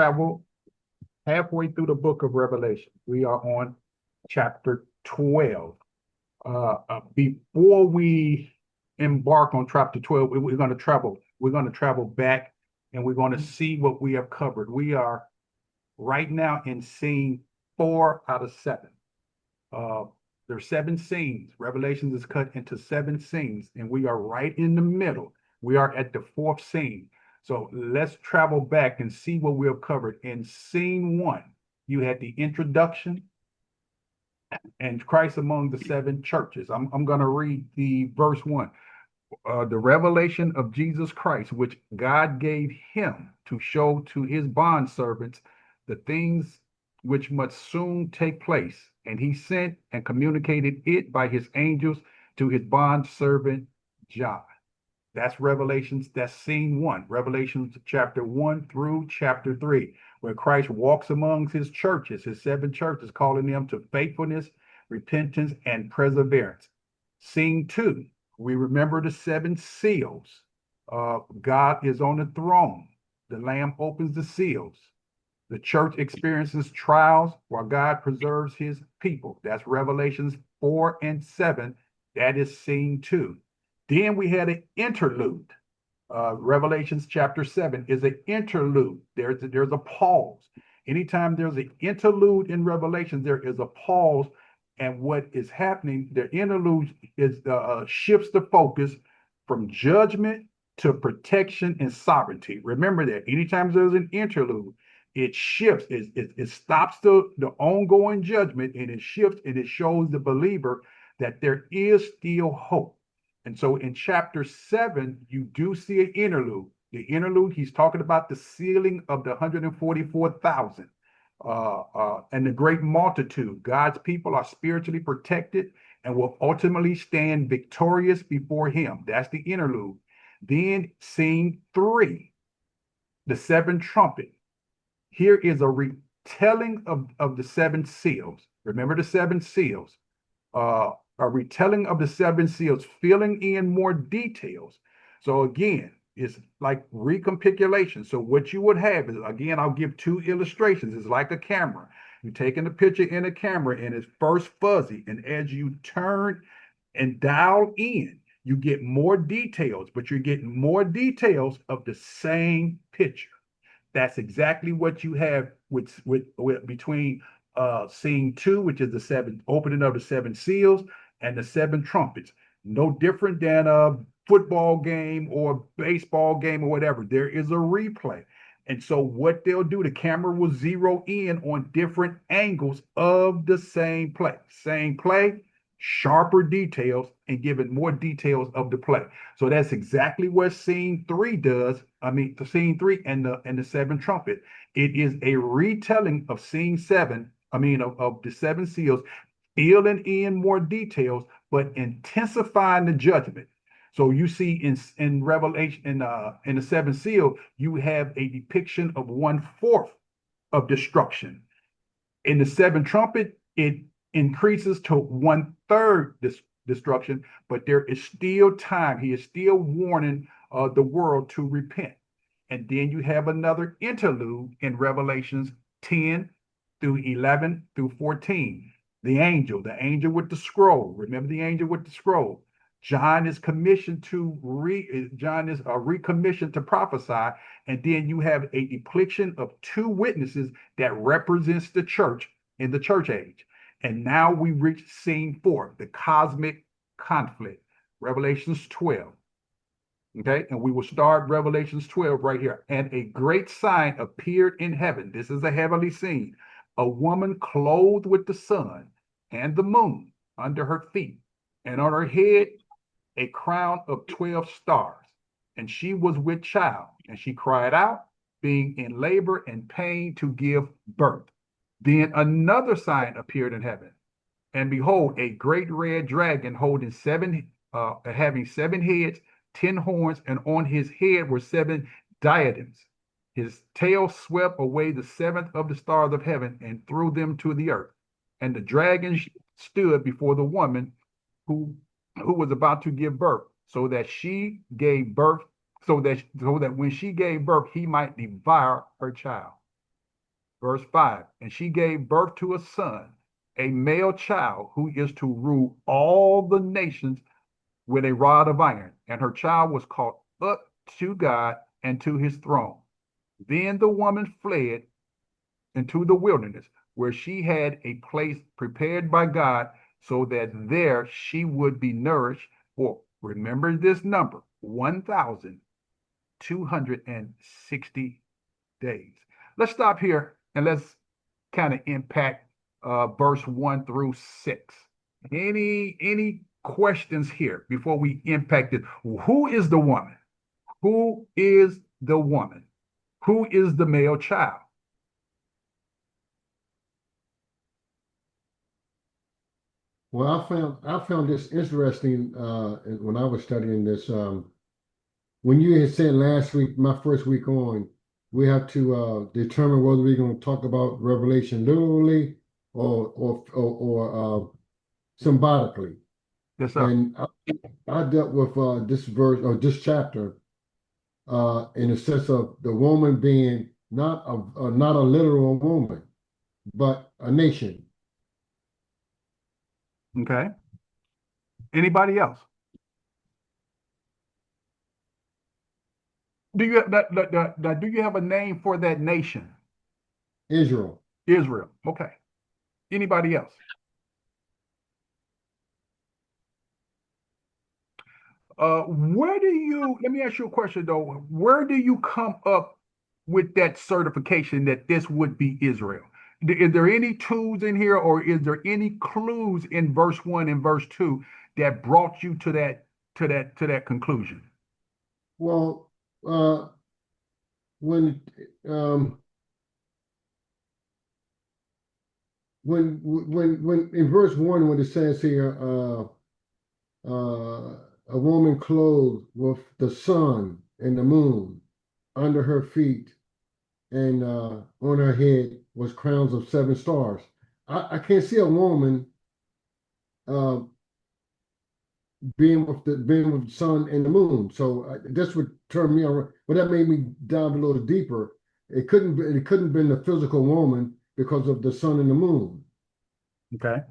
Travel halfway through the book of Revelation. We are on chapter 12. Before we embark on chapter 12, we're going to travel. We're going to travel back and we're going to see what we have covered. We are right now in scene 4 out of 7. Uh, there's 7 scenes. Revelations is cut into 7 scenes, and we are right in the middle. We are at the 4th scene. So let's travel back and see what we have covered. In scene 1, you had the introduction and Christ among the 7 churches. I'm going to read the verse 1. The revelation of Jesus Christ, which God gave him to show to his bondservants the things which must soon take place. And he sent and communicated it by his angels to his bondservant John. That's Revelations, that's scene 1, Revelations chapter 1 through chapter 3, where Christ walks among his churches, his 7 churches, calling them to faithfulness, repentance, and perseverance. Scene 2, we remember the 7 seals. God is on the throne. The Lamb opens the seals. The church experiences trials while God preserves his people. That's Revelations 4 and 7. That is scene 2. Then we had an interlude. Revelations chapter 7 is an interlude. There's a pause. Anytime there's an interlude in Revelation, there is a pause. And what is happening, the interlude is shifts the focus from judgment to protection and sovereignty. Remember that. Anytime there's an interlude, it shifts, it stops the ongoing judgment, and it shifts and it shows the believer that there is still hope. And so in chapter 7, you do see an interlude. The interlude, he's talking about the sealing of the 144,000 and the great multitude. God's people are spiritually protected and will ultimately stand victorious before him. That's the interlude. Then scene 3, the 7th trumpet. Here is a retelling of the 7 seals. Remember the 7 seals. A retelling of the 7 seals, filling in more details. So again, it's like recapitulation. So what you would have is, again, I'll give 2 illustrations. It's like a camera. You're taking a picture in a camera and it's first fuzzy. And as you turn and dial in, you get more details, but you're getting more details of the same picture. That's exactly what you have with between scene 2, which is the 7 opening of the 7 seals, and the 7 trumpets. No different than a football game or baseball game or whatever. There is a replay. And so what they'll do, the camera will zero in on different angles of the same play. Same play, sharper details, and giving more details of the play. So that's exactly what scene 3 does. I mean, the scene 3 and the 7 trumpet. It is a retelling of scene 7. Of the 7 seals, filling in more details, but intensifying the judgment. So you see in Revelation in the 7th seal, you have a depiction of 1/4 of destruction. In the 7th trumpet, it increases to 1/3 destruction, but there is still time. He is still warning the world to repent. And then you have another interlude in Revelations 10 through 11 through 14. The angel with the scroll. Remember the angel with the scroll. John is recommissioned to prophesy, and then you have a depiction of 2 witnesses that represents the church in the church age. And now we reach scene 4, the cosmic conflict, Revelations 12. Okay, and we will start Revelations 12 right here. And a great sign appeared in heaven. This is a heavenly scene. A woman clothed with the sun and the moon under her feet, and on her head a crown of 12 stars. And she was with child, and she cried out, being in labor and pain to give birth. Then another sign appeared in heaven, and behold, a great red dragon having 7 heads, 10 horns, and on his head were 7 diadems. His tail swept away the 7th of the stars of heaven and threw them to the earth. And the dragon stood before the woman who was about to give birth, so that she gave birth, so that when she gave birth, he might devour her child. Verse 5, and she gave birth to a son, a male child who is to rule all the nations with a rod of iron. And her child was caught up to God and to his throne. Then the woman fled into the wilderness, where she had a place prepared by God, so that there she would be nourished for, remember this number, 1,260 days. Let's stop here and let's kind of impact verse 1 through 6. Any questions here before we impact it? Who is the woman? Who is the woman? Who is the male child? Well, I found this interesting when I was studying this. When you had said last week, my first week on, we have to determine whether we're going to talk about Revelation literally or symbolically. Yes, sir. And I dealt with this verse or this chapter in the sense of the woman being not a literal woman, but a nation. Okay. Anybody else? Do you do you have a name for that nation? Israel. Israel. Okay. Anybody else? Let me ask you a question though. Where do you come up with that certification that this would be Israel? Is there any tools in here, or is there any clues in verse 1 and verse 2 that brought you to that conclusion? Well, uh, when um, when in verse one, when it says here, a woman clothed with the sun and the moon under her feet, and on her head was crowns of 7 stars. I can't see a woman uh, being with the sun and the moon. So that's what turned me on. But that made me dive a little deeper. It couldn't have been a physical woman because of the sun and the moon. Okay.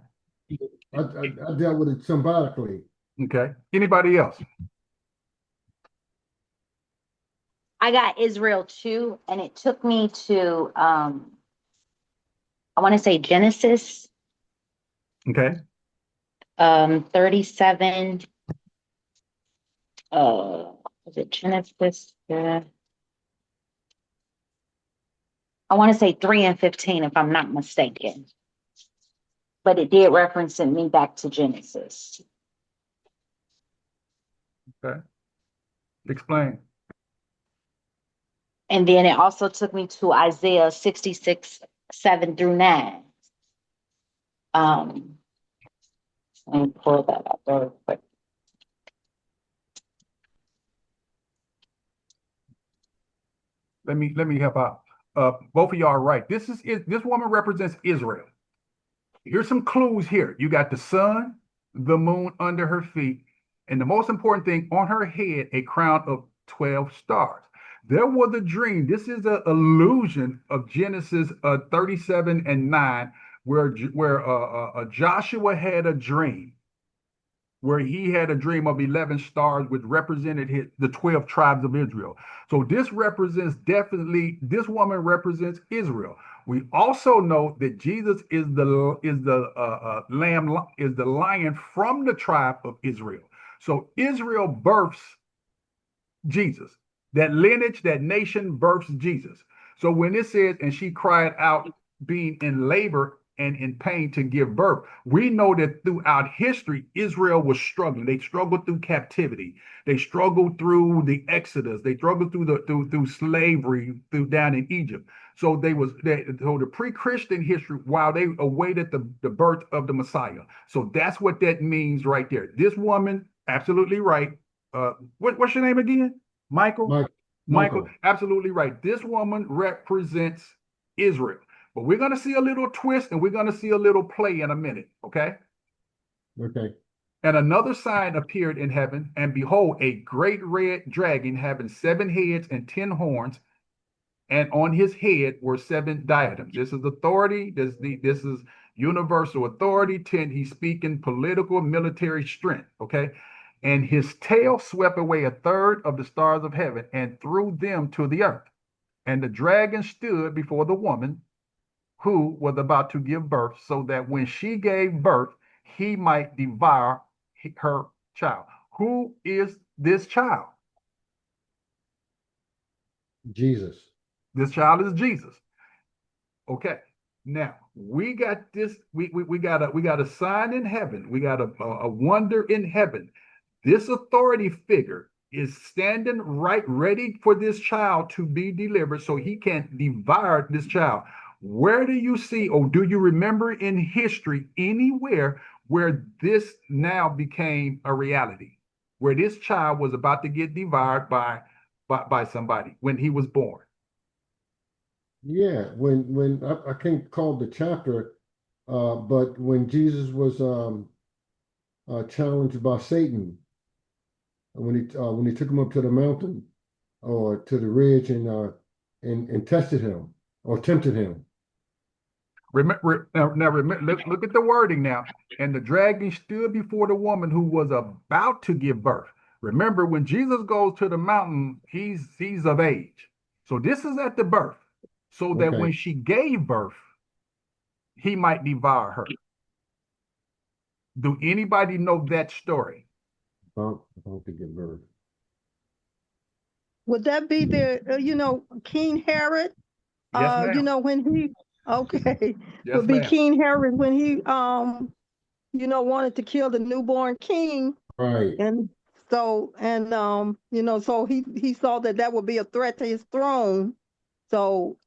I dealt with it symbolically. Okay. Anybody else? I got Israel too, and it took me to I want to say Genesis Okay. 37. Was it Genesis? I want to say 3 and 15, if I'm not mistaken. But it did reference me back to Genesis. Okay. Explain. And then it also took me to Isaiah 66, 7 through 9. Let me pull that up very quick. Let me help out. Both of y'all are right. This woman represents Israel. Here's some clues here. You got the sun, the moon under her feet, and the most important thing, on her head, a crown of 12 stars. There was a dream. This is an illusion of Genesis 37 and 9, where Joshua had a dream, where he had a dream of 11 stars, which represented the 12 tribes of Israel. So this woman represents Israel. We also know that Jesus is the lamb, is the lion from the tribe of Israel. So Israel births Jesus. That lineage, that nation births Jesus. So when it says, and she cried out, being in labor and in pain to give birth, we know that throughout history, Israel was struggling. They struggled through captivity. They struggled through the Exodus. They struggled through slavery down in Egypt. So the pre-Christian history, while they awaited the birth of the Messiah. So that's what that means right there. This woman, absolutely right. What's your name again? Michael? Mike, Michael, Michael. absolutely right. This woman represents Israel. But we're going to see a little twist and we're going to see a little play in a minute, okay? Okay. And another sign appeared in heaven, and behold, a great red dragon having 7 heads and 10 horns, and on his head were 7 diadems. This is authority. This is universal authority. 10, he's speaking political, military strength. Okay. And his tail swept away a third of the stars of heaven and threw them to the earth. And the dragon stood before the woman who was about to give birth, so that when she gave birth, he might devour her child. Who is this child? Jesus. This child is Jesus. Okay. Now we got this. We got a sign in heaven. We got a wonder in heaven. This authority figure is standing right ready for this child to be delivered so he can devour this child. Where do you see, or do you remember in history anywhere where this now became a reality, where this child was about to get devoured by somebody when he was born? Yeah, when I can't call the chapter, but when Jesus was challenged by Satan, when he took him up to the mountain or to the ridge and tested him or tempted him. Remember now, remember, look at the wording now. And the dragon stood before the woman who was about to give birth. Remember, when Jesus goes to the mountain, he's of age. So this is at the birth, so that Okay. when she gave birth, he might devour her. Do anybody know that story? About to give birth. Would that be the, King Herod? Yes, ma'am. When he, okay, Yes, would be ma'am. King Herod when he, wanted to kill the newborn king. Right. And so, so he saw that would be a threat to his throne. So,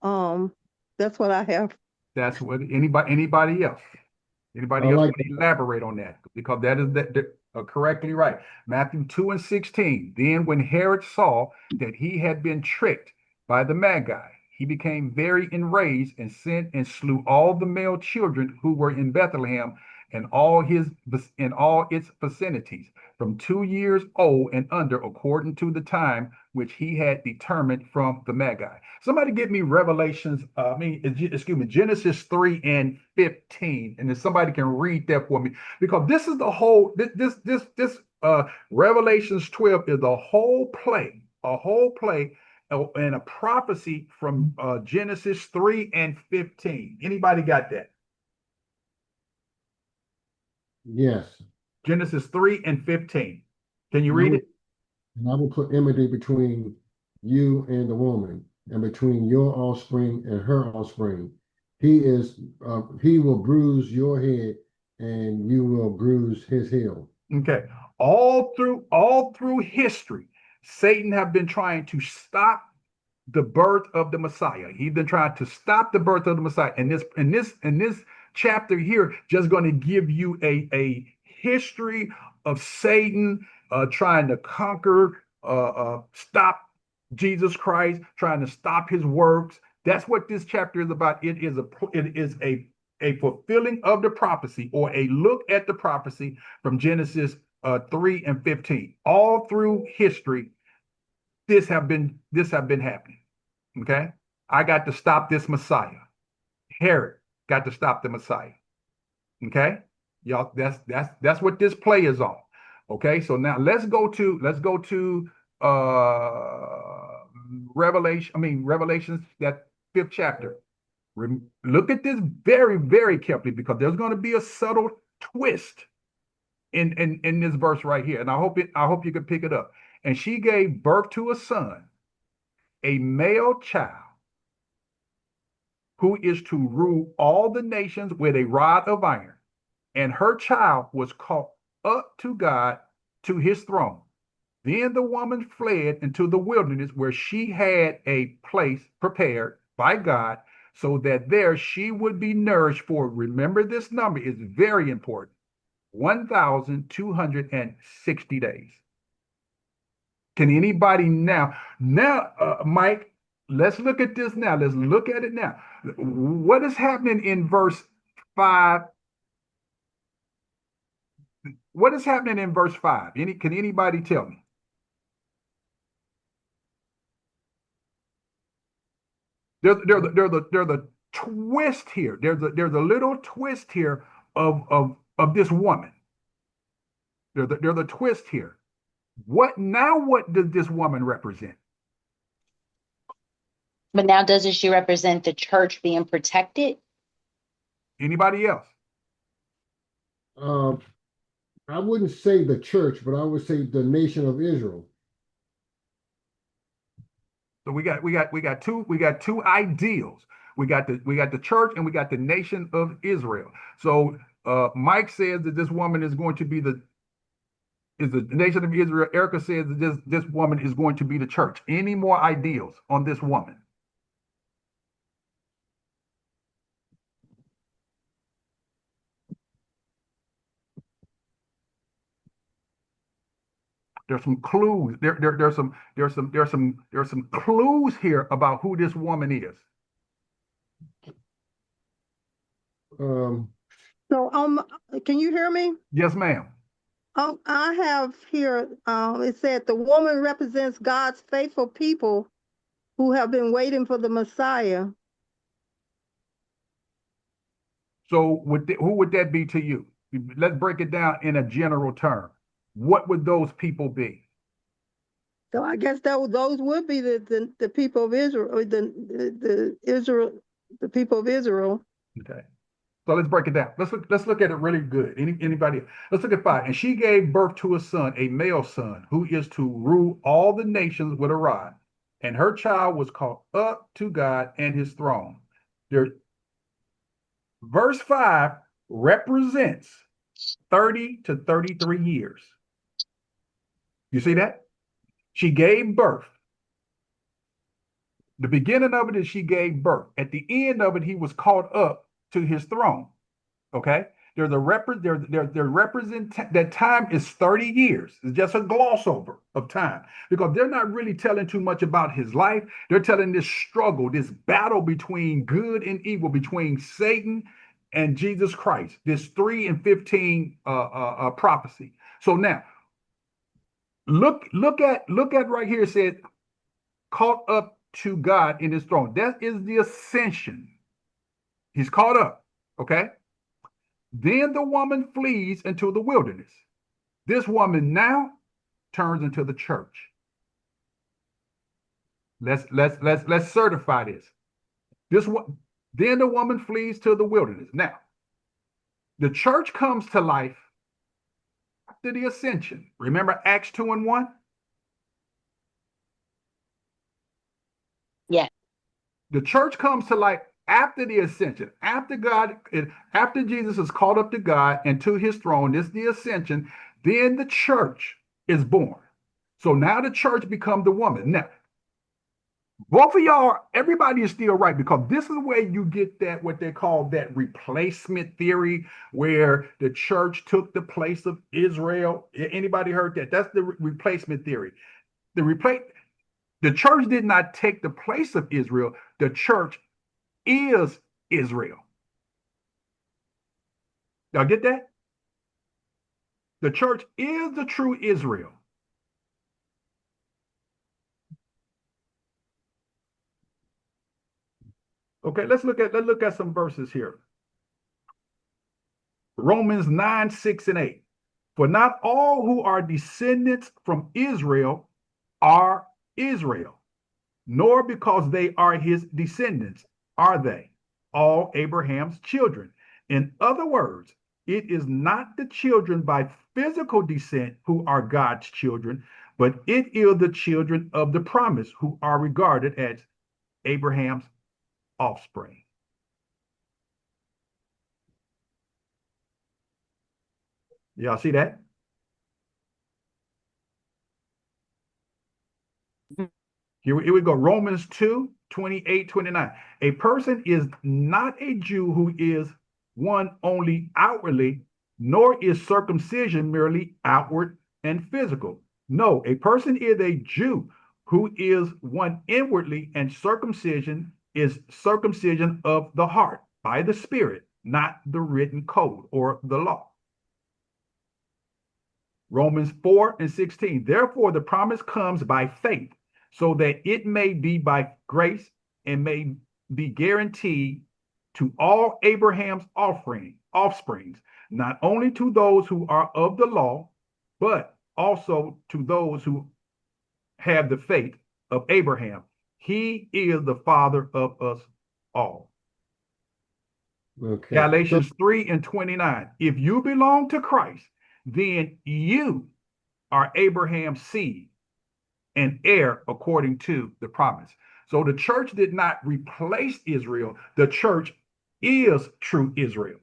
that's what I have. That's what anybody else. Anybody I else like want to elaborate on that? Because that is correctly right. Matthew 2:16. Then when Herod saw that he had been tricked by the Magi, he became very enraged and sent and slew all the male children who were in Bethlehem and all its vicinities, from 2 years old and under, according to the time which he had determined from the Magi. Somebody get me Revelations, Genesis 3:15, and if somebody can read that for me, because this is the whole this Revelations 12 is a whole play, and a prophecy from Genesis 3:15. Anybody got that? Yes. Genesis 3:15. Can you And I read will, it? and I will put enmity between you and the woman, and between your offspring and her offspring. He will bruise your head, and you will bruise his heel. Okay. All through history, Satan have been trying to stop the birth of the Messiah. He's been trying to stop the birth of the Messiah. And this chapter here just going to give you a history of Satan trying to conquer, stop Jesus Christ, trying to stop his works. That's what this chapter is about. It is a fulfilling of the prophecy, or a look at the prophecy from Genesis 3:15. All through history, this have been happening. Okay, I got to stop this Messiah. Herod got to stop the Messiah. Okay, y'all, that's what this play is on. Okay, so now let's go to Revelations, that 5th chapter. Look at this very, very carefully, because there's going to be a subtle twist in this verse right here, and I hope you can pick it up. And she gave birth to a son, a male child, who is to rule all the nations with a rod of iron. And her child was caught up to God, to his throne. Then the woman fled into the wilderness, where she had a place prepared by God, so that there she would be nourished for, remember this number is very important, 1,260 days. Can anybody now, Mike, let's look at this now. Let's look at it now. What is happening in verse 5? What is happening in verse 5? Can anybody tell me? There's a twist here. There's a little twist here of this woman. There's a twist here. What does this woman represent? But now doesn't she represent the church being protected? Anybody else? I wouldn't say the church, but I would say the nation of Israel. So we got two ideals. We got the church and we got the nation of Israel. So Mike says that this woman is going to be the nation of Israel. Erica says that this woman is going to be the church. Any more ideals on this woman? There's some clues. There's some clues here about who this woman is. So, can you hear me? Yes, ma'am. I have here, it said the woman represents God's faithful people who have been waiting for the Messiah. So who would that be to you? Let's break it down in a general term. What would those people be? So I guess those would be the people of Israel, or the people of Israel. Okay. So let's break it down. Let's look at it really good. Anybody? Let's look at 5. And she gave birth to a son, a male son, who is to rule all the nations with a rod. And her child was caught up to God and his throne. Verse 5 represents 30 to 33 years. You see that? She gave birth. The beginning of it is she gave birth. At the end of it, he was caught up to his throne. Okay? There's represent that time is 30 years. It's just a gloss over of time because they're not really telling too much about his life. They're telling this struggle, this battle between good and evil, between Satan and Jesus Christ. This 3 and 15 prophecy. So now, look at right here. It said, caught up to God in his throne. That is the ascension. He's caught up. Okay. Then the woman flees into the wilderness. This woman now turns into the church. Let's certify this. Then the woman flees to the wilderness. Now, the church comes to life after the ascension. Remember Acts 2 and 1? Yeah. The church comes to life after the ascension, after Jesus is called up to God and to his throne. This is the ascension. Then the church is born. So now the church becomes the woman. Now, both of y'all, everybody is still right because this is where you get that, what they call that replacement theory, where the church took the place of Israel. Anybody heard that? That's the replacement theory. The church did not take the place of Israel. The church is Israel. Y'all get that? The church is the true Israel. Okay, let's look at some verses here. Romans 9, 6 and 8. For not all who are descendants from Israel are Israel, nor because they are his descendants are they all Abraham's children. In other words, it is not the children by physical descent who are God's children, but it is the children of the promise who are regarded as Abraham's offspring. Y'all see that? Here we go. Romans 2, 28, 29. A person is not a Jew who is one only outwardly, nor is circumcision merely outward and physical. No, a person is a Jew who is one inwardly, and circumcision is circumcision of the heart by the Spirit, not the written code or the law. Romans 4 and 16. Therefore, the promise comes by faith, so that it may be by grace and may be guaranteed to all Abraham's offsprings, not only to those who are of the law, but also to those who have the faith of Abraham. He is the father of us all. Okay. Galatians 3:29. If you belong to Christ, then you are Abraham's seed and heir according to the promise. So the church did not replace Israel. The church is true Israel.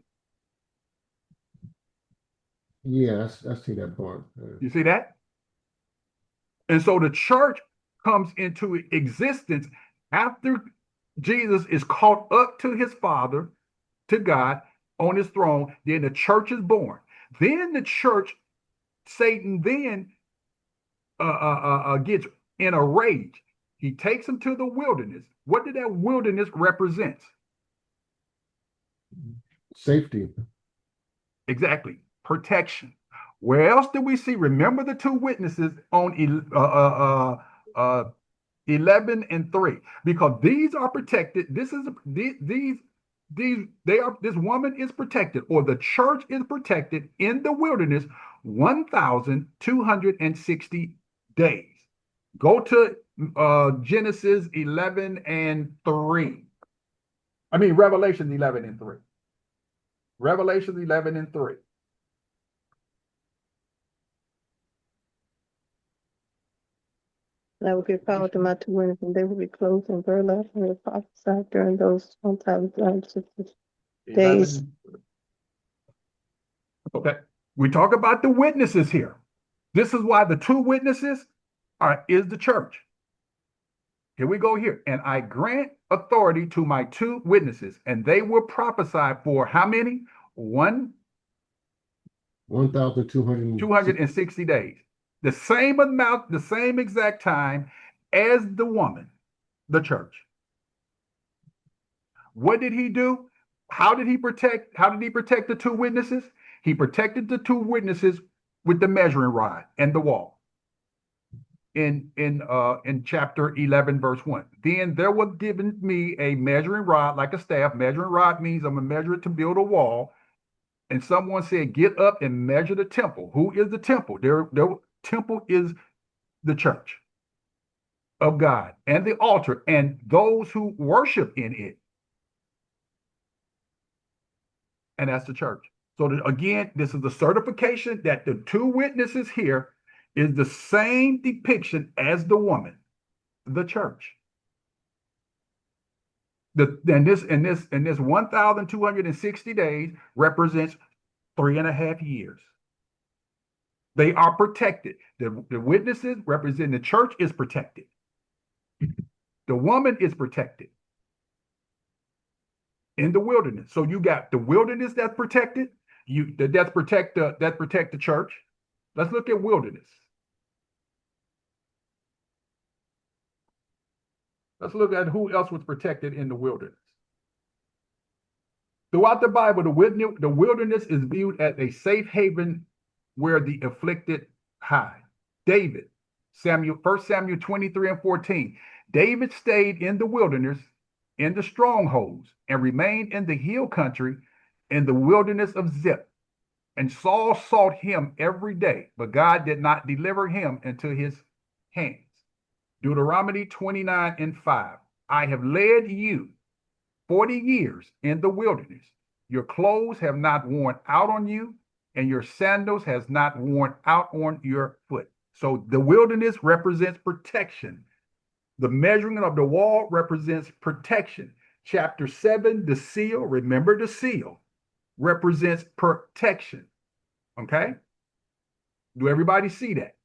Yes, I see that part. You see that? And so the church comes into existence after Jesus is caught up to his Father, to God on his throne. Then the church is born. Then the church, Satan then gets in a rage. He takes him to the wilderness. What did that wilderness represent? Safety. Exactly. Protection. Where else did we see? Remember the two witnesses on 11 and 3, because these are protected. This woman is protected, or the church is protected in the wilderness 1,260 days. Go to Genesis 11 and 3. I mean, Revelation 11 and 3. Revelation 11 and 3. I will give power to my two witnesses, and they will be clothed in burlap and will prophesy during those 1,260 days. 11. Okay. We talk about the witnesses here. This is why the two witnesses is the church. Here we go here. And I grant authority to my two witnesses, and they will prophesy for how many? 1,260 days. The same amount, the same exact time as the woman, the church. What did he do? How did he protect the two witnesses? He protected the two witnesses with the measuring rod and the wall. In chapter 11, verse 1. Then there was given me a measuring rod like a staff. Measuring rod means I'm going to measure it to build a wall. And someone said, get up and measure the temple. Who is the temple? Their temple is the church of God, and the altar, and those who worship in it. And that's the church. So again, this is the certification that the two witnesses here is the same depiction as the woman, the church. This 1,260 days represents 3.5 years. They are protected. The witnesses represent the church is protected. The woman is protected in the wilderness. So you got the wilderness that's protected. That protect the church. Let's look at wilderness. Let's look at who else was protected in the wilderness. Throughout the Bible, the wilderness is viewed as a safe haven where the afflicted hide. David, 1 Samuel 23 and 14. David stayed in the wilderness, in the strongholds, and remained in the hill country in the wilderness of Ziph. And Saul sought him every day, but God did not deliver him into his hands. Deuteronomy 29 and 5. I have led you 40 years in the wilderness. Your clothes have not worn out on you, and your sandals has not worn out on your foot. So the wilderness represents protection. The measuring of the wall represents protection. Chapter 7, the seal, remember the seal, represents protection. Okay? Do everybody see that?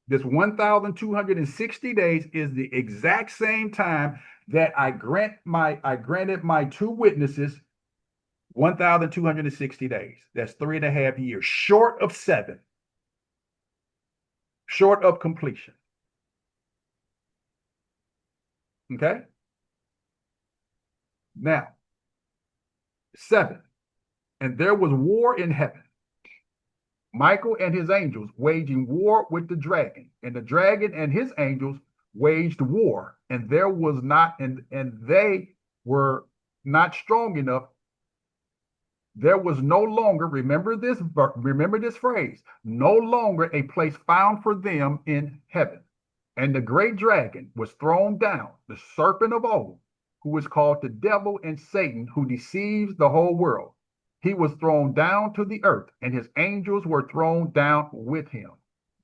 This 1,260 days is the exact same time that I granted my two witnesses 1,260 days. That's 3.5 years, short of 7, short of completion. Okay? Now, 7, and there was war in heaven. Michael and his angels waging war with the dragon, and the dragon and his angels waged war, and there was not, and they were not strong enough. There was no longer, remember this phrase, no longer a place found for them in heaven. And the great dragon was thrown down, the serpent of old, who is called the devil and Satan, who deceives the whole world. He was thrown down to the earth, and his angels were thrown down with him.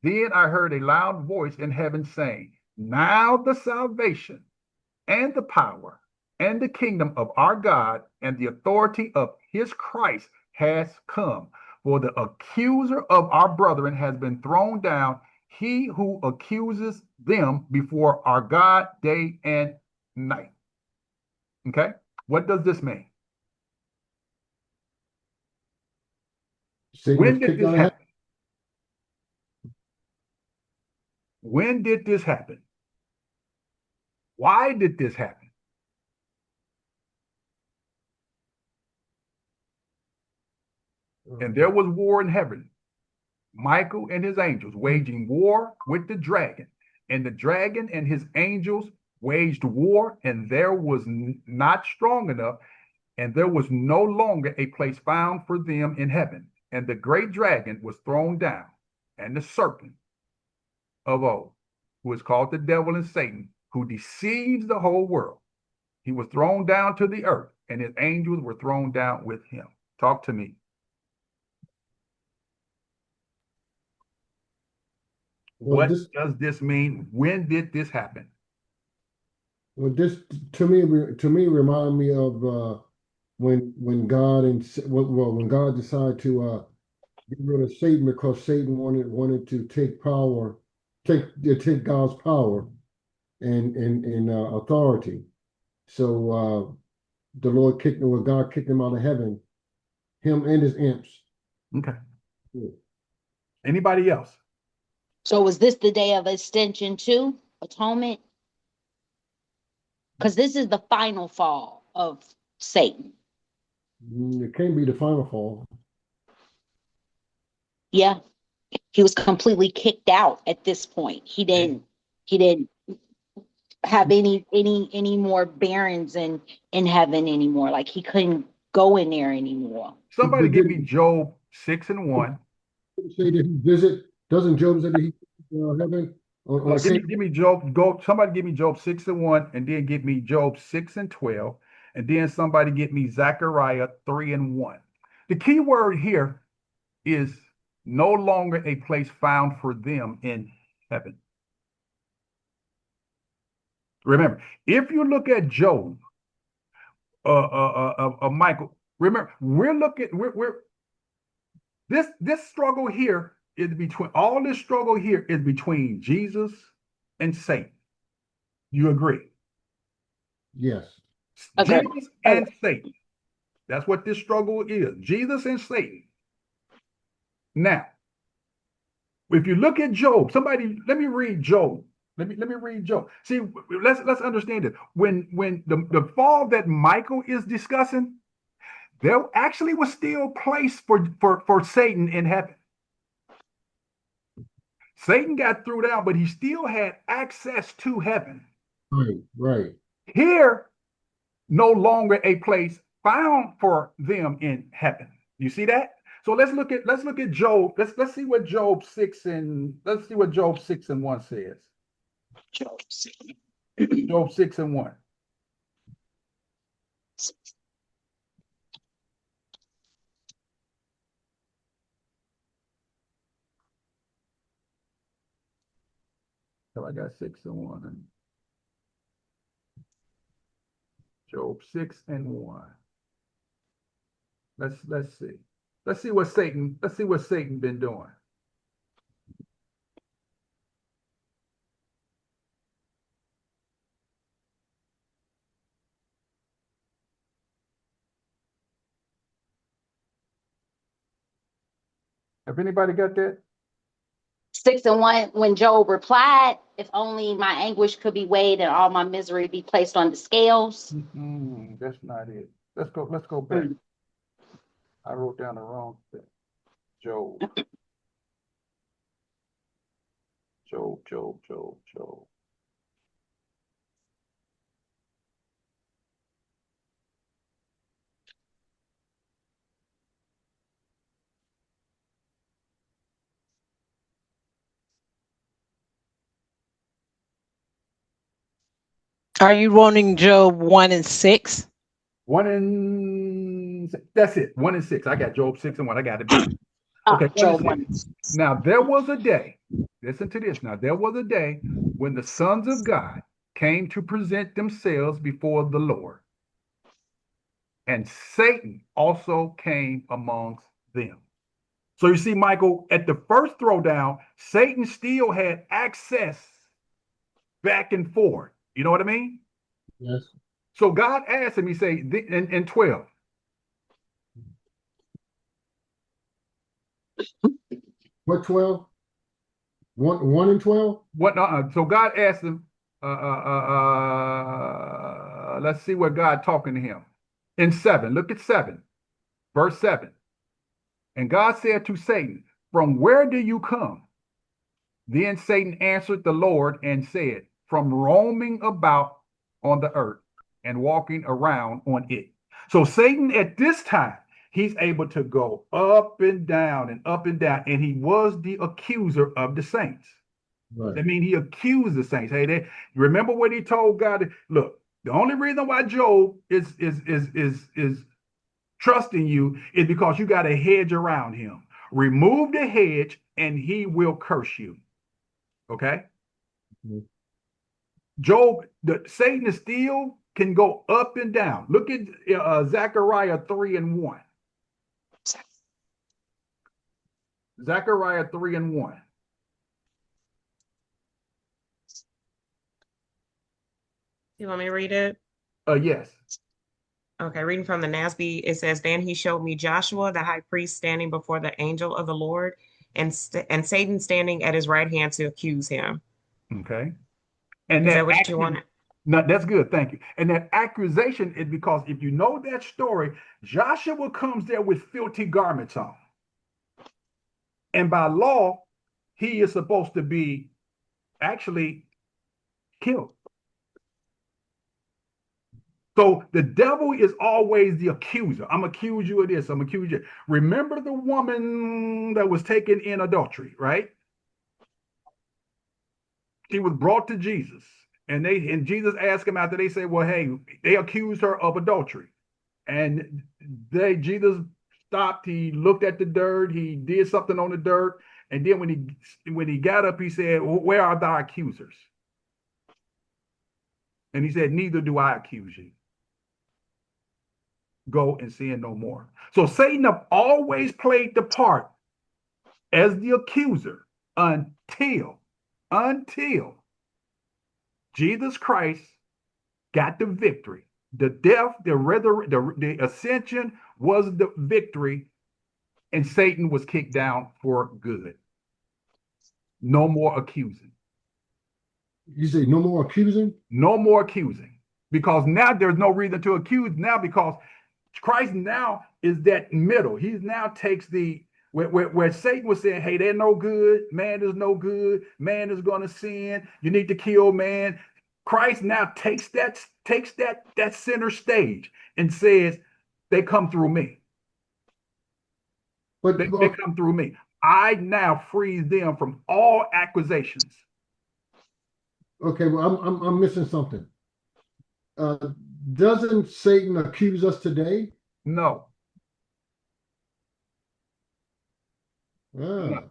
Then I heard a loud voice in heaven saying, now the salvation and the power and the kingdom of our God and the authority of his Christ has come. For the accuser of our brethren has been thrown down, he who accuses them before our God day and night. Okay? What does this mean? Satan When was did kicked this out of heaven. happen? When did this happen? Why did this happen? And there was war in heaven. Michael and his angels waging war with the dragon. And the dragon and his angels waged war, and there was not strong enough, and there was no longer a place found for them in heaven. And the great dragon was thrown down, and the serpent of old, who is called the devil and Satan, who deceives the whole world. He was thrown down to the earth, and his angels were thrown down with him. Talk to me. Well, What this, does this mean? When did this happen? well, this to me remind me of when God when God decided to get rid of Satan because Satan wanted to take power, take God's power and authority. So the Lord God kicked him out of heaven, him and his imps. Okay. Yeah. Anybody else? So was this the day of extension too? Atonement? Because this is the final fall of Satan. It can't be the final fall. Yeah. He was completely kicked out at this point. He didn't have any more barons in heaven anymore. Like he couldn't go in there anymore. Somebody But give me Job 6:1. say that he visit? Doesn't Job say that he heaven on No, a give me Job. Go. Somebody give me Job 6:1, and then give me Job 6:12, and then somebody get me Zechariah 3:1. The key word here is no longer a place found for them in heaven. Remember, if you look at Job, Michael, remember we're this struggle here is between all this struggle here is between Jesus and Satan. You agree? Yes. Okay. Jesus and Satan. That's what this struggle is. Jesus and Satan. Now, if you look at Job, somebody let me read Job. Let me read Job. See, let's understand it. When the fall that Michael is discussing, there actually was still place for Satan in heaven. Satan got thrown out, but he still had access to heaven. Right. Right. Here, no longer a place found for them in heaven. You see that? So let's look at Job. Let's see what Job 6:1 says. Job 6:1. So I got 6:1. Job 6:1. Let's see. Let's see what Satan been doing. Have anybody got that? 6:1, when Job replied, if only my anguish could be weighed and all my misery be placed on the scales. That's not it. Let's go back. I wrote down the wrong thing. Job. Job. Are you wanting Job 1 and 6? 1 and that's it. 1 and 6. I got Job 6 and 1. I got it. Okay, Job 1 and 6. 1. Now there was a day. Listen to this. Now there was a day when the sons of God came to present themselves before the Lord, and Satan also came amongst them. So you see, Michael, at the first throwdown, Satan still had access back and forth. You know what I mean? Yes. So God asked him, he said in 12, What 12? 1 and 12? what so God asked him, let's see what God talking to him. In 7, look at 7, verse 7. And God said to Satan, from where do you come? Then Satan answered the Lord and said, from roaming about on the earth and walking around on it. So Satan at this time, he's able to go up and down and up and down, and he was the accuser of the saints. Right. I mean, he accused the saints. Hey, they remember what he told God? Look, the only reason why Job is trusting you is because you got a hedge around him. Remove the hedge, and he will curse you. Okay. Mhm. Job, Satan is still can go up and down. Look at Zechariah 3 and 1. Zechariah 3 and 1. You want me to read it? Yes. Okay, reading from the NASB, it says, then he showed me Joshua, the high priest, standing before the angel of the Lord, and Satan standing at his right hand to accuse him. Okay. And Is that that what you want? no, that's good. Thank you. And that accusation is because if you know that story, Joshua comes there with filthy garments on. And by law, he is supposed to be actually killed. So the devil is always the accuser. I'm accuse you of this. I'm accuse you. Remember the woman that was taken in adultery, right? She was brought to Jesus, and Jesus asked him after. They said, "Well, hey, they accused her of adultery," and Jesus stopped. He looked at the dirt. He did something on the dirt, and then when he got up, he said, "Where are thy accusers?" And he said, "Neither do I accuse you. Go and sin no more." So Satan have always played the part as the accuser until Jesus Christ got the victory. The death, the ascension was the victory, and Satan was kicked down for good. No more accusing. You say no more accusing? No more accusing. Because now there's no reason to accuse now because Christ now is that middle. He now takes where Satan was saying, hey, they're no good. Man is no good. Man is going to sin. You need to kill man. Christ now takes that center stage and says, they come through me. But They come through me. I now free them from all accusations. okay, well, I'm missing something. Uh, doesn't Satan accuse us today? No. Ah,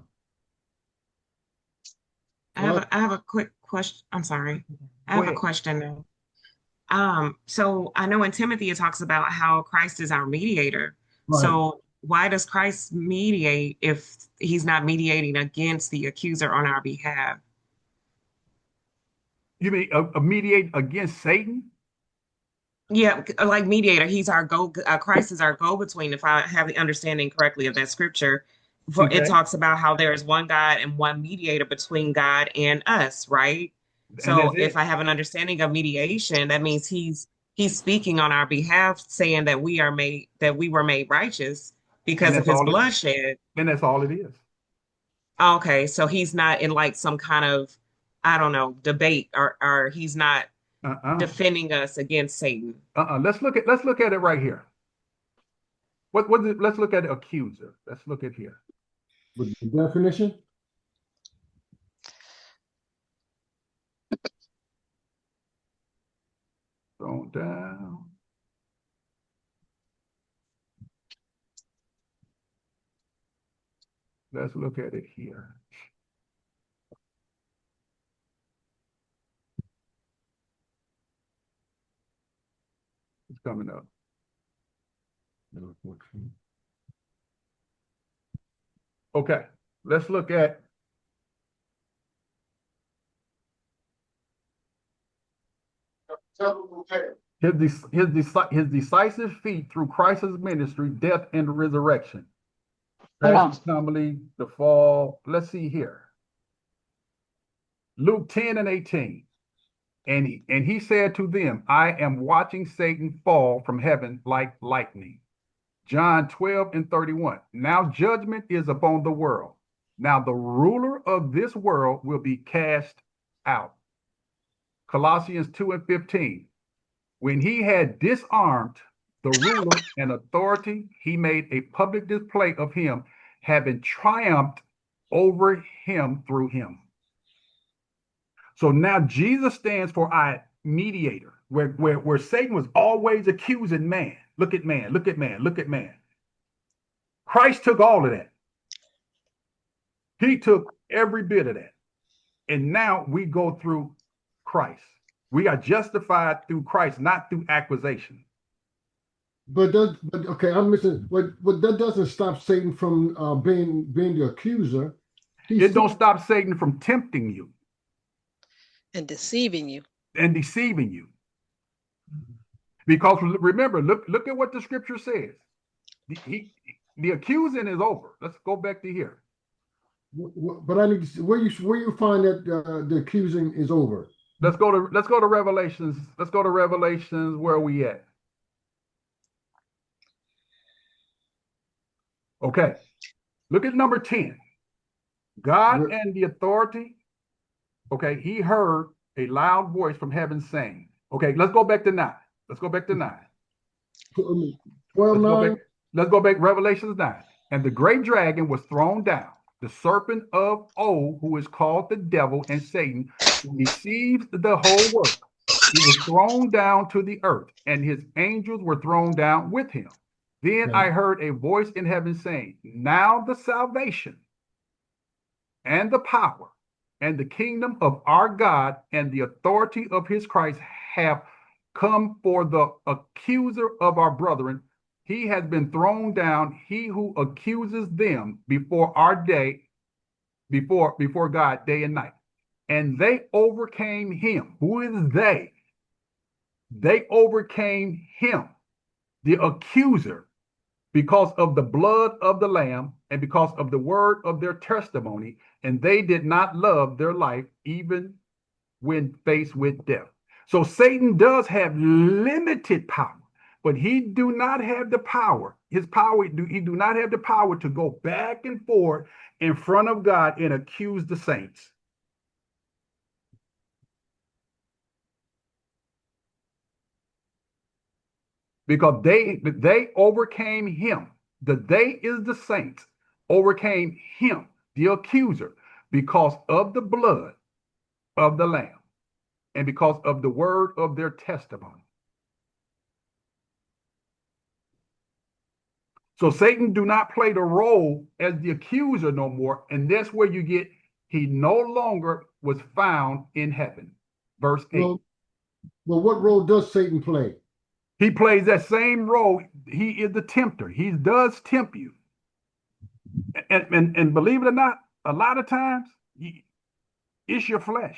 I have a quick question. I'm sorry. I Go have a ahead. question though. So I know in Timothy it talks about how Christ is our mediator. right. So why does Christ mediate if he's not mediating against the accuser on our behalf? You mean mediate against Satan? Yeah, like mediator, he's our go. Christ is our go-between. If I have the understanding correctly of that scripture, for it Okay. talks about how there is one God and one mediator between God and us, right? And that's So if it. I have an understanding of mediation, that means he's speaking on our behalf, saying that we were made righteous And because of that's his all it bloodshed. and that's all it is. Okay, so he's not in like some kind of, I don't know, debate, or he's not Uh-uh. defending us against Satan. Let's look at it right here. Let's look at the accuser. Let's look at here. With the definition? Scroll down. Let's look at it here. It's coming up. Okay, let's look at his decisive feat through Christ's ministry, death, and resurrection. Hold on. Passion, homily, the fall. Let's see here. Luke 10 and 18. And he said to them, I am watching Satan fall from heaven like lightning. John 12 and 31. Now judgment is upon the world. Now the ruler of this world will be cast out. Colossians 2 and 15. When he had disarmed the ruler and authority, he made a public display of him, having triumphed over him through him. So now Jesus stands for our mediator, where Satan was always accusing man. Look at man, look at man, look at man. Christ took all of that. He took every bit of that. And now we go through Christ. We are justified through Christ, not through accusation. But okay, I'm missing. But that doesn't stop Satan from being the accuser. It don't stop Satan from tempting you And deceiving you. and deceiving you. Because remember, look at what the scripture says. The accusing is over. Let's go back to here. But I need to see where you find that the accusing is over. Let's go to Revelations. Let's go to Revelations. Where are we at? Okay. Look at number 10. God and the authority. Okay, he heard a loud voice from heaven saying, okay, let's go back to 9. Let's go back to 9. 12, 9. Let's go back, Revelations 9. And the great dragon was thrown down, the serpent of old, who is called the devil and Satan, who deceives the whole world. He was thrown down to the earth, and his angels were thrown down with him. Then I heard a voice in heaven saying, now the salvation and the power and the kingdom of our God and the authority of his Christ have come, for the accuser of our brethren. He has been thrown down, he who accuses them before our day, before God, day and night. And they overcame him. Who is they? They overcame him, the accuser, because of the blood of the Lamb and because of the word of their testimony. And they did not love their life even when faced with death. So Satan does have limited power, but he do not have the power. He do not have the power to go back and forth in front of God and accuse the saints. Because they overcame him. The they is the saints, overcame him, the accuser, because of the blood of the Lamb and because of the word of their testimony. So Satan do not play the role as the accuser no more. And that's where you get, he no longer was found in heaven. Verse 8. Well, what role does Satan play? He plays that same role. He is the tempter. He does tempt you. And believe it or not, a lot of times it's your flesh.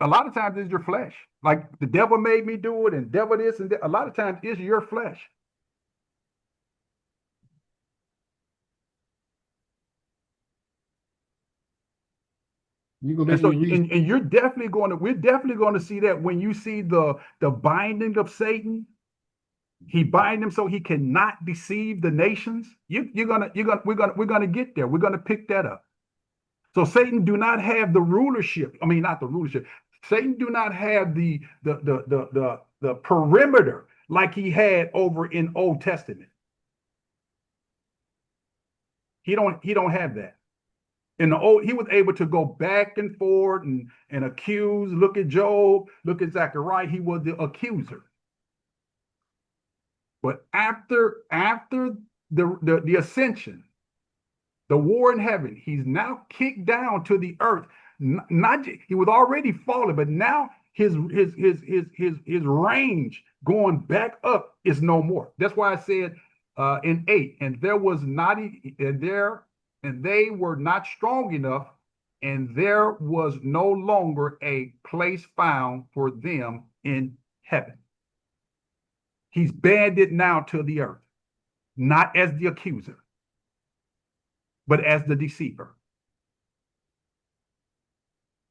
A lot of times it's your flesh. Like the devil made me do it, and devil this and that. A lot of times it's your flesh. You're And so, and you're definitely going to, we're definitely going to see that when you see the binding of Satan. He bind him so he cannot deceive the nations. We're gonna get there. We're gonna pick that up. So Satan do not have the rulership. I mean, not the rulership. Satan do not have the perimeter like he had over in Old Testament. He don't have that. In the old, he was able to go back and forth and accuse. Look at Job, look at Zechariah. He was the accuser. But after the ascension, the war in heaven, he's now kicked down to the earth. Not he was already fallen, but now his range going back up is no more. That's why I said in 8, and there was not and there and they were not strong enough, and there was no longer a place found for them in heaven. He's banded now to the earth, not as the accuser, but as the deceiver.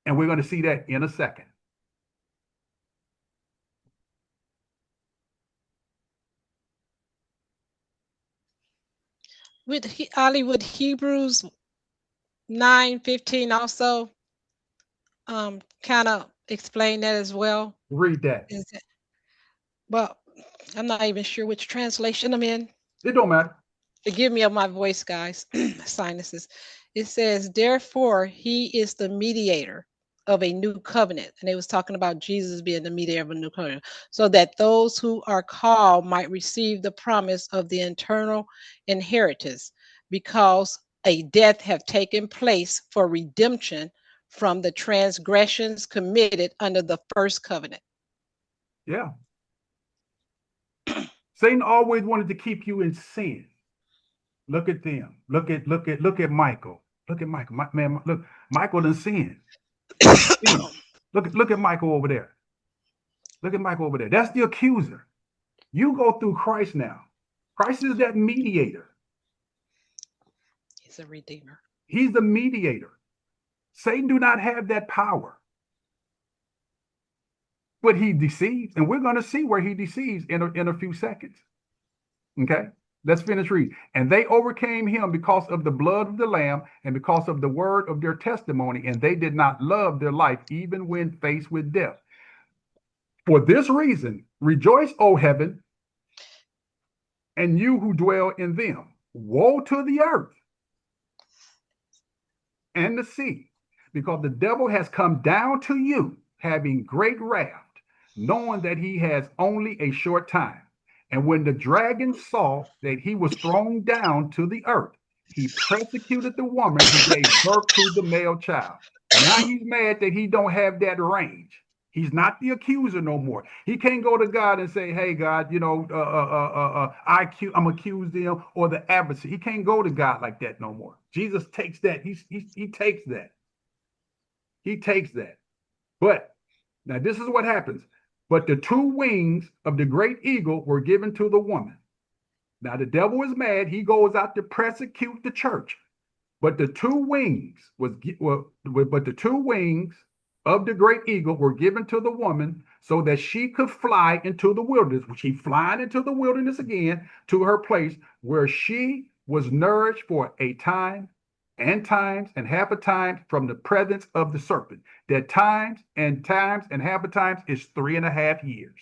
And we're going to see that in a second. Ali, would Hebrews 9:15 also kind of explain that as well? Read that. Well, I'm not even sure which translation I'm in. It don't matter. Forgive me of my voice, guys. Sinuses. It says, therefore, he is the mediator of a new covenant. And it was talking about Jesus being the mediator of a new covenant, so that those who are called might receive the promise of the eternal inheritance, because a death have taken place for redemption from the transgressions committed under the first covenant. Yeah. Satan always wanted to keep you in sin. Look at them. Look at Michael. Look at Michael. Man, look, Michael done sinned. Look at Michael over there. Look at Michael over there. That's the accuser. You go through Christ now. Christ is that mediator. He's a redeemer. He's the mediator. Satan do not have that power. But he deceives, and we're going to see where he deceives in a few seconds. Okay? Let's finish reading. And they overcame him because of the blood of the Lamb and because of the word of their testimony, and they did not love their life even when faced with death. For this reason, rejoice, O heaven, and you who dwell in them. Woe to the earth and the sea, because the devil has come down to you, having great wrath, knowing that he has only a short time. And when the dragon saw that he was thrown down to the earth, he persecuted the woman who gave birth to the male child. Now he's mad that he don't have that range. He's not the accuser no more. He can't go to God and say, hey, God, I'm accused them, or the adversary. He can't go to God like that no more. Jesus takes that. He takes that. He takes that. But now this is what happens. But the 2 wings of the great eagle were given to the woman. Now the devil is mad. He goes out to persecute the church. But the 2 wings of the great eagle were given to the woman so that she could fly into the wilderness. She flying into the wilderness again to her place where she was nourished for a time and times and half a time from the presence of the serpent. That times and half a times is 3.5 years.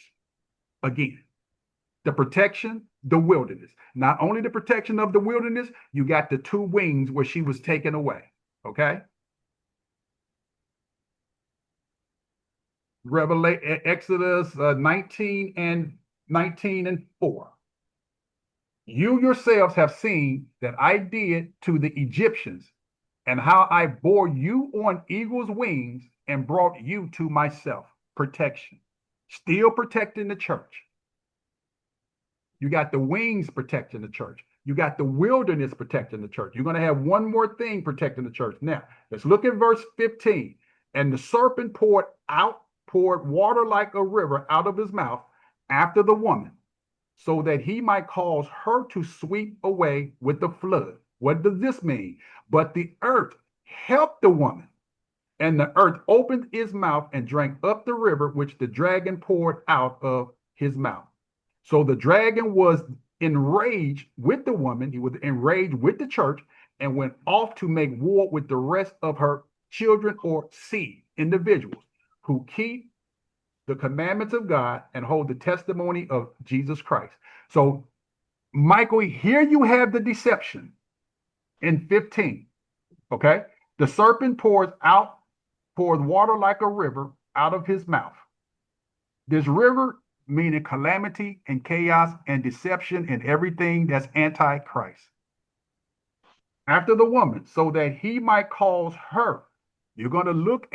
Again, the protection, the wilderness. Not only the protection of the wilderness, you got the 2 wings where she was taken away. Okay? Exodus 19 and 4. You yourselves have seen that I did to the Egyptians, and how I bore you on eagle's wings and brought you to myself. Protection. Still protecting the church. You got the wings protecting the church. You got the wilderness protecting the church. You're going to have one more thing protecting the church. Now, let's look at verse 15. And the serpent poured water like a river out of his mouth after the woman, so that he might cause her to sweep away with the flood. What does this mean? But the earth helped the woman, and the earth opened its mouth and drank up the river which the dragon poured out of his mouth. So the dragon was enraged with the woman. He was enraged with the church and went off to make war with the rest of her children or seed, individuals who keep the commandments of God and hold the testimony of Jesus Christ. So, Michael, here you have the deception in 15. Okay. The serpent pours water like a river out of his mouth. This river meaning calamity and chaos and deception and everything that's anti-Christ. After the woman, so that he might cause her. You're going to look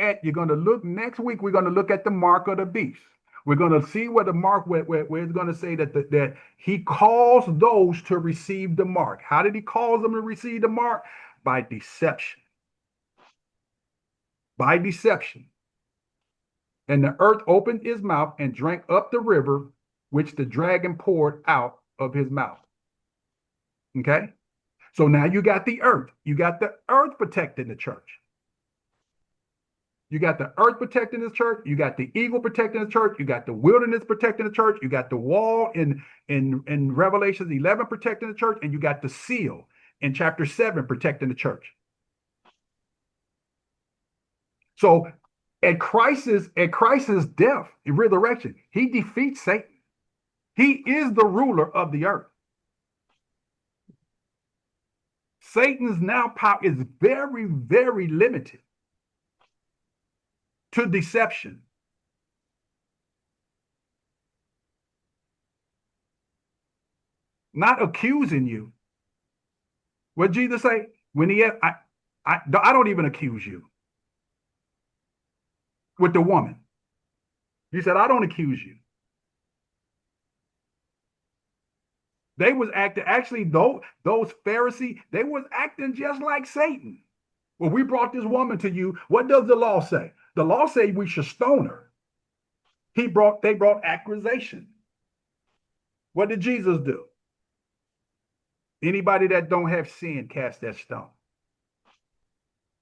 next week, we're going to look at the mark of the beast. We're going to see where the mark, where it's going to say that he caused those to receive the mark. How did he cause them to receive the mark? By deception. By deception. And the earth opened his mouth and drank up the river, which the dragon poured out of his mouth. Okay? So now you got the earth. You got the earth protecting the church. You got the earth protecting the church. You got the eagle protecting the church. You got the wilderness protecting the church. You got the wall in Revelation 11 protecting the church. And you got the seal in chapter 7 protecting the church. So at Christ's death and resurrection, he defeats Satan. He is the ruler of the earth. Satan's now power is very, very limited to deception. Not accusing you. What Jesus say? When he had, I don't even accuse you. With the woman. He said, I don't accuse you. They was acting, actually, those Pharisees, they was acting just like Satan. Well, we brought this woman to you. What does the law say? The law say we should stone her. They brought accusation. What did Jesus do? Anybody that don't have sin, cast that stone.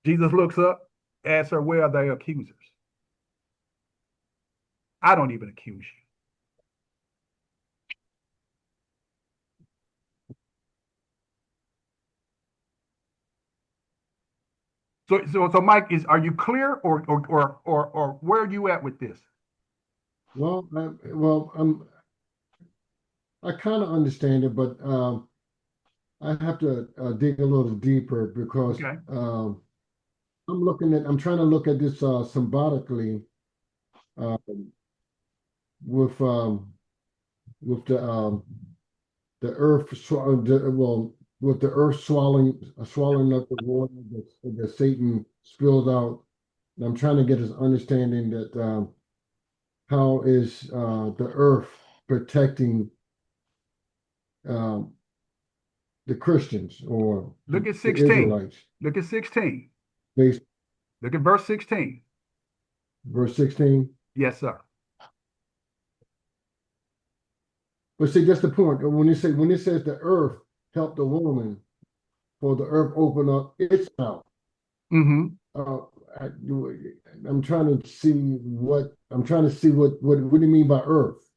Jesus looks up, asks her, where are thy accusers? I don't even accuse you. So Mike, are you clear or where are you at with this? Well, I kind of understand it, but I have to dig a little deeper because Okay. I'm trying to look at this symbolically with the earth with the earth swallowing up the water that Satan spilled out. And I'm trying to get his understanding that how is the earth protecting the Christians or Look at the 16. Israelites? Look at 16. Based Look at verse 16. verse 16. Yes, sir. But see, that's the point. When it says the earth helped the woman, for the earth opened up its mouth. Mm-hmm. I'm trying to see what do you mean by earth?